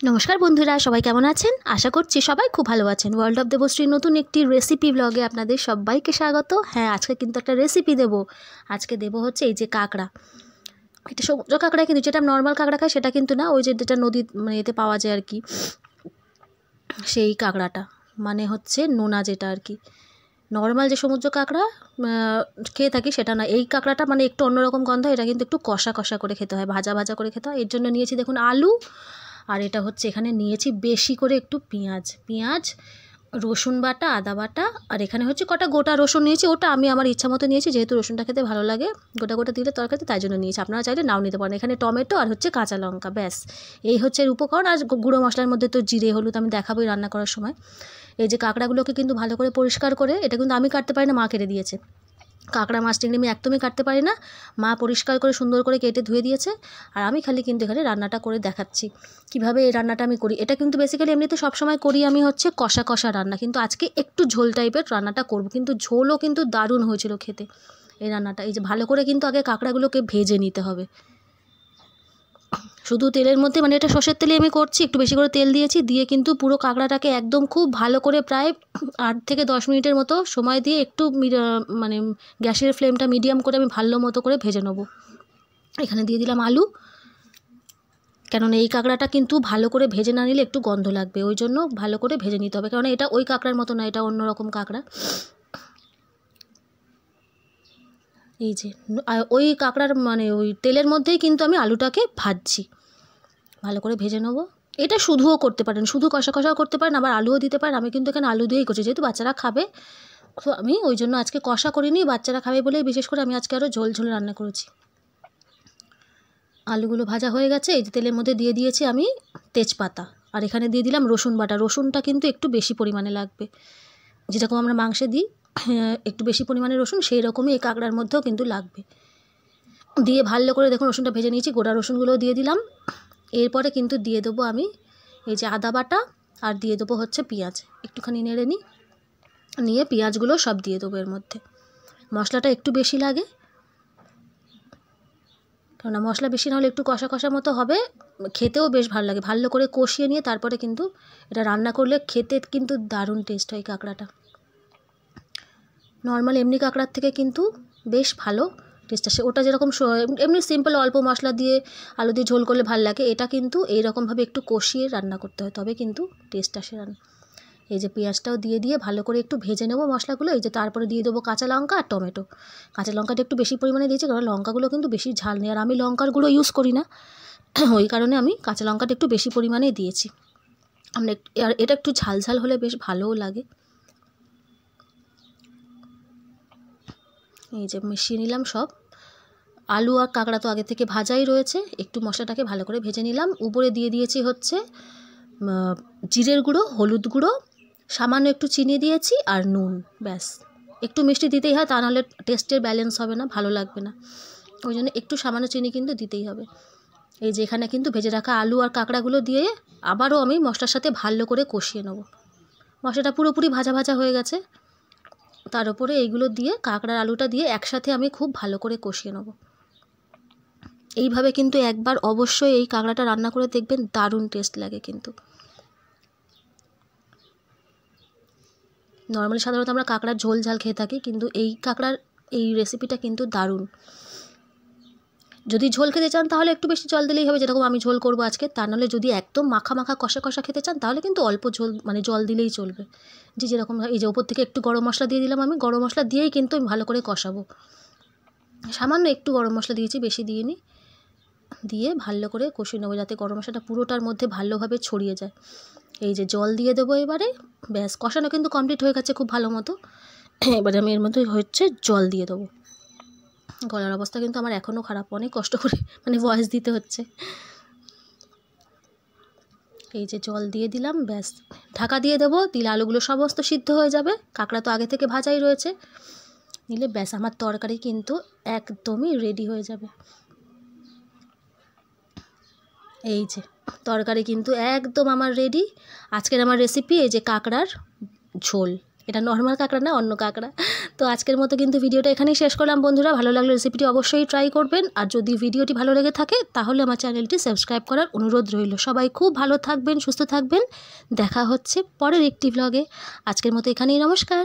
নমস্কার বন্ধুরা, সবাই কেমন আছেন? আশা করছি সবাই খুব ভালো আছেন। ওয়ার্ল্ড অফ দেবশ্রীর নতুন একটি রেসিপি ব্লগে আপনাদের সবাইকে স্বাগত। হ্যাঁ, আজকে কিন্তু একটা রেসিপি দেব। আজকে দেব হচ্ছে এই যে কাঁকড়া। এটা সমুদ্র কাঁকড়া, কিন্তু যেটা নর্মাল কাঁকড়া খায় সেটা কিন্তু না, ওই যে যেটা নদী এতে পাওয়া যায় আর কি, সেই কাঁকড়াটা, মানে হচ্ছে নোনা যেটা আর কি। নর্মাল যে সমুদ্র কাঁকড়া খেয়ে থাকি সেটা না, এই কাঁকড়াটা মানে একটু অন্যরকম গন্ধ। এটা কিন্তু একটু কষা কষা করে খেতে হয়, ভাজা ভাজা করে খেতে হয়। এর জন্য নিয়েছি দেখুন আলু, আর এটা হচ্ছে এখানে নিয়েছি বেশি করে একটু পেঁয়াজ, রসুন বাটা, আদা বাটা, আর এখানে হচ্ছে কটা গোটা রসুন নিয়েছি। ওটা আমি আমার ইচ্ছা মতো নিয়েছি, যেহেতু রসুনটা খেতে ভালো লাগে গোটা গোটা দিলে তরকারিতে, তাই জন্য নিয়েছি। আপনারা চাইলে নাও নিতে পারেন। এখানে টমেটো আর হচ্ছে কাঁচা লঙ্কা, ব্যাস এই হচ্ছে এর উপকরণ। আর গুঁড়ো মশলার মধ্যে তো জিরে হলুদ আমি দেখাবোই রান্না করার সময়। এই যে কাঁকড়াগুলোকে কিন্তু ভালো করে পরিষ্কার করে, এটা কিন্তু আমি কাটতে পারি না, মা কেটে দিয়েছে। কাঁকড়া মাছ চিংড়ি আমি একদমই কাটতে পারি না, মা পরিষ্কার করে সুন্দর করে কেটে ধুয়ে দিয়েছে। আর আমি খালি কিন্তু এখানে রান্নাটা করে দেখাচ্ছি কিভাবে এই রান্নাটা আমি করি। এটা কিন্তু বেসিক্যালি এমনিতে সবসময় করি আমি হচ্ছে কষা কষা রান্না, কিন্তু আজকে একটু ঝোল টাইপের রান্নাটা করব। কিন্তু ঝোলও কিন্তু দারুণ হয়েছিল খেতে এই রান্নাটা। এই যে ভালো করে কিন্তু আগে কাঁকড়াগুলোকে ভেজে নিতে হবে শুধু তেলের মধ্যে, মানে এটা সর্ষের তেলে আমি করছি, একটু বেশি করে তেল দিয়েছি, দিয়ে কিন্তু পুরো কাঁকড়াটাকে একদম খুব ভালো করে প্রায় 8 থেকে 10 মিনিটের মতো সময় দিয়ে একটু মানে গ্যাসের ফ্লেমটা মিডিয়াম করে আমি ভালো মতো করে ভেজে নেবো। এখানে দিয়ে দিলাম আলু, কেননা এই কাঁকড়াটা কিন্তু ভালো করে ভেজে না নিলে একটু গন্ধ লাগবে, ওই জন্য ভালো করে ভেজে নিতে হবে, কেননা এটা ওই কাঁকড়ার মতো না, এটা অন্যরকম কাঁকড়া। এই যে ওই কাঁকড়ার মানে ওই তেলের মধ্যেই কিন্তু আমি আলুটাকে ভাজছি, ভালো করে ভেজে নেবো। এটা শুধুও করতে পারেন, শুধু কষা কষাও করতে পারেন, আবার আলুও দিতে পারেন। আমি কিন্তু এখানে আলু দিয়েই করছি, যেহেতু বাচ্চারা খাবে, তো আমি ওই জন্য আজকে কষা করিনি, বাচ্চারা খাবে বলেই বিশেষ করে আমি আজকে আরও ঝোল ঝোল রান্না করেছি। আলুগুলো ভাজা হয়ে গেছে, এই যে তেলের মধ্যে দিয়ে দিয়েছি আমি তেজপাতা, আর এখানে দিয়ে দিলাম রসুন বাটা। রসুনটা কিন্তু একটু বেশি পরিমাণে লাগবে, যেরকম আমরা মাংসে দিই একটু বেশি পরিমাণে রসুন, সেই রকমই এই কাঁকড়ার মধ্যেও কিন্তু লাগবে। দিয়ে ভালো করে দেখুন রসুনটা ভেজে নিয়েছি, গোটা রসুনগুলোও দিয়ে দিলাম। এরপরে কিন্তু দিয়ে দেবো আমি এই যে আদা বাটা, আর দিয়ে দেবো হচ্ছে পেঁয়াজ। একটুখানি নেড়ে নিয়ে পেঁয়াজগুলো সব দিয়ে দেবো এর মধ্যে। মশলাটা একটু বেশি লাগে, কেননা মশলা বেশি না হলে একটু কষা কষা মতো হবে, খেতেও বেশ ভালো লাগে। ভালো করে কষিয়ে নিয়ে তারপরে কিন্তু এটা রান্না করলে খেতে কিন্তু দারুণ টেস্ট হয় কাঁকড়াটা। নর্মাল এমনি কাঁকড়ার থেকে কিন্তু বেশ ভালো টেস্ট আসে। ওটা যেরকম এমনি সিম্পল অল্প মশলা দিয়ে আলু দিয়ে ঝোল করলে ভালো লাগে, এটা কিন্তু এইরকমভাবে একটু কষিয়ে রান্না করতে হয়, তবে কিন্তু টেস্ট আসে রান্না। এই যে পেঁয়াজটাও দিয়ে ভালো করে একটু ভেজে নেবো মশলাগুলো। এই যে তারপরে দিয়ে দেবো কাঁচা লঙ্কা আর টমেটো। কাঁচা লঙ্কাটা একটু বেশি পরিমাণে দিয়েছি, কারণ লঙ্কাগুলো কিন্তু বেশি ঝাল নেই, আর আমি লঙ্কার গুঁড়ো ইউজ করি না, ওই কারণে আমি কাঁচা লঙ্কাটা একটু বেশি পরিমাণেই দিয়েছি। আমরা আর এটা একটু ঝাল ঝাল হলে বেশ ভালোও লাগে। এই যে মিশিয়ে নিলাম সব। আলু আর কাঁকড়া তো আগে থেকে ভাজাই রয়েছে, একটু মশলাটাকে ভালো করে ভেজে নিলাম। উপরে দিয়ে দিয়েছি হচ্ছে জিরের গুঁড়ো, হলুদ গুঁড়ো, সামান্য একটু চিনি দিয়েছি আর নুন, ব্যাস। একটু মিষ্টি দিতেই হয়, তা নাহলে টেস্টের ব্যালেন্স হবে না, ভালো লাগবে না, ওই জন্য একটু সামান্য চিনি কিন্তু দিতেই হবে। এই যে এখানে কিন্তু ভেজে রাখা আলু আর কাঁকড়াগুলো দিয়ে আবারও আমি মশলার সাথে ভালো করে কষিয়ে নেব। মশলাটা পুরোপুরি ভাজা ভাজা হয়ে গেছে, তার উপরে এইগুলো দিয়ে কাঁকড়ার আলুটা দিয়ে একসাথে আমি খুব ভালো করে কষিয়ে নেব। এইভাবে কিন্তু একবার অবশ্যই এই কাঁকড়াটা রান্না করে দেখবেন, দারুণ টেস্ট লাগে কিন্তু। নর্মালি সাধারণত আমরা কাঁকড়ার ঝোল ঝাল খেয়ে থাকি, কিন্তু এই কাঁকড়ার এই রেসিপিটা কিন্তু দারুণ। যদি ঝোল খেতে চান তাহলে একটু বেশি জল দিলেই হবে, যেরকম আমি ঝোল করবো আজকে। তা নাহলে যদি একদম মাখা মাখা কষা কষা খেতে চান তাহলে কিন্তু অল্প ঝোল মানে জল দিলেই চলবে। যেরকম এই যে ওপর থেকে একটু গরম মশলা দিয়ে দিলাম, আমি গরম মশলা দিয়েই কিন্তু আমি ভালো করে কষাবো। সামান্য একটু গরম মশলা দিয়েছি, বেশি দিইনি। দিয়ে ভালো করে কষিয়ে নেবো, যাতে গরম মশলাটা পুরোটার মধ্যে ভালোভাবে ছড়িয়ে যায়। এই যে জল দিয়ে দেবো এবারে, ব্যাস কষানো কিন্তু কমপ্লিট হয়ে গেছে খুব ভালো মতো। এবারে আমি এর মধ্যে হচ্ছে জল দিয়ে দেবো। গলার অবস্থা কিন্তু আমার এখনও খারাপ, অনেক কষ্ট করে মানে ভয়েস দিতে হচ্ছে। এই যে জল দিয়ে দিলাম, ব্যাস ঢাকা দিয়ে দেবো, দিলে আলুগুলো সমস্ত সিদ্ধ হয়ে যাবে। কাঁকড়া তো আগে থেকে ভাজাই রয়েছে, নিলে ব্যাস আমার তরকারি কিন্তু একদমই রেডি হয়ে যাবে। এই যে তরকারি কিন্তু একদম আমার রেডি। আজকের আমার রেসিপি এই যে কাঁকড়ার ঝোল, এটা নর্মাল কাঁকড়া না, অন্য কাঁকড়া। তো আজকের মতো কিন্তু ভিডিওটা এখানেই শেষ করলাম বন্ধুরা। ভালো লাগলে রেসিপিটি অবশ্যই ট্রাই করবেন, আর যদি ভিডিওটি ভালো লেগে থাকে তাহলে আমার চ্যানেলটি সাবস্ক্রাইব করার অনুরোধ রইল। সবাই খুব ভালো থাকবেন, সুস্থ থাকবেন। দেখা হচ্ছে পরের একটি ব্লগে। আজকের মতো এখানেই, নমস্কার।